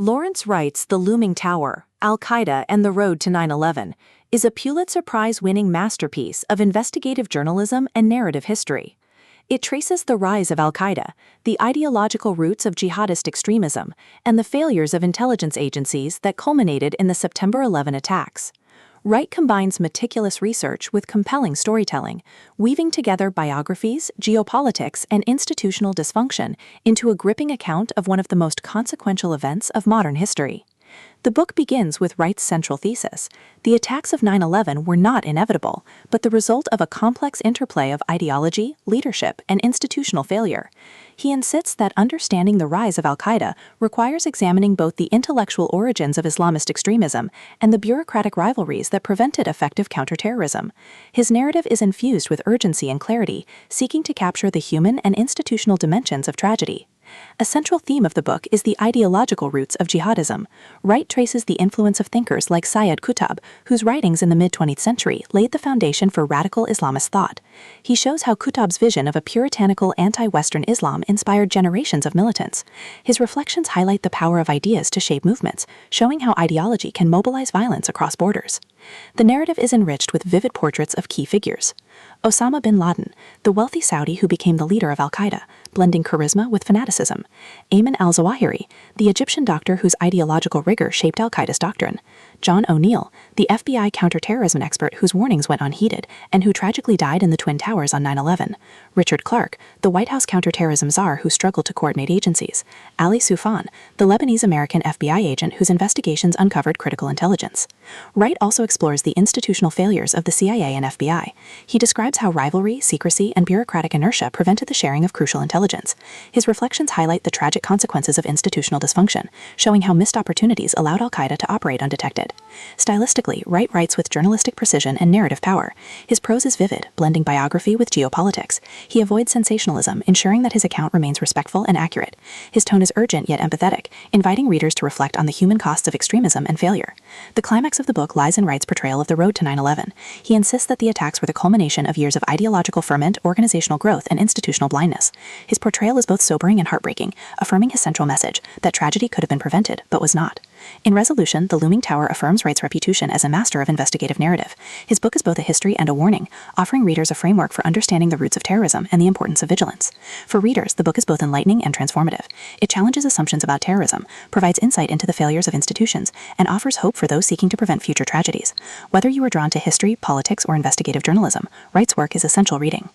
Lawrence Wright's The Looming Tower, Al-Qaeda and the Road to 9/11 is a Pulitzer Prize-winning masterpiece of investigative journalism and narrative history. It traces the rise of Al-Qaeda, the ideological roots of jihadist extremism, and the failures of intelligence agencies that culminated in the September 11 attacks. Wright combines meticulous research with compelling storytelling, weaving together biographies, geopolitics, and institutional dysfunction into a gripping account of one of the most consequential events of modern history. The book begins with Wright's central thesis. The attacks of 9/11 were not inevitable, but the result of a complex interplay of ideology, leadership, and institutional failure. He insists that understanding the rise of Al-Qaeda requires examining both the intellectual origins of Islamist extremism and the bureaucratic rivalries that prevented effective counterterrorism. His narrative is infused with urgency and clarity, seeking to capture the human and institutional dimensions of tragedy. A central theme of the book is the ideological roots of jihadism. Wright traces the influence of thinkers like Syed Qutb, whose writings in the mid-20th century laid the foundation for radical Islamist thought. He shows how Qutb's vision of a puritanical anti-Western Islam inspired generations of militants. His reflections highlight the power of ideas to shape movements, showing how ideology can mobilize violence across borders. The narrative is enriched with vivid portraits of key figures. Osama bin Laden, the wealthy Saudi who became the leader of Al-Qaeda, blending charisma with fanaticism. Ayman al-Zawahiri, the Egyptian doctor whose ideological rigor shaped Al-Qaeda's doctrine. John O'Neill, the FBI counterterrorism expert whose warnings went unheeded and who tragically died in the Twin Towers on 9/11. Richard Clarke, the White House counterterrorism czar who struggled to coordinate agencies. Ali Soufan, the Lebanese-American FBI agent whose investigations uncovered critical intelligence. Wright also explores the institutional failures of the CIA and FBI. He describes how rivalry, secrecy, and bureaucratic inertia prevented the sharing of crucial intelligence. His reflections highlight the tragic consequences of institutional dysfunction, showing how missed opportunities allowed Al-Qaeda to operate undetected. Stylistically, Wright writes with journalistic precision and narrative power. His prose is vivid, blending biography with geopolitics. He avoids sensationalism, ensuring that his account remains respectful and accurate. His tone is urgent yet empathetic, inviting readers to reflect on the human costs of extremism and failure. The climax of the book lies in Wright's portrayal of the road to 9/11. He insists that the attacks were the culmination of years of ideological ferment, organizational growth, and institutional blindness. His portrayal is both sobering and heartbreaking, affirming his central message, that tragedy could have been prevented, but was not. In resolution, The Looming Tower affirms Wright's reputation as a master of investigative narrative. His book is both a history and a warning, offering readers a framework for understanding the roots of terrorism and the importance of vigilance. For readers, the book is both enlightening and transformative. It challenges assumptions about terrorism, provides insight into the failures of institutions, and offers hope for those seeking to prevent future tragedies. Whether you are drawn to history, politics, or investigative journalism, Wright's work is essential reading.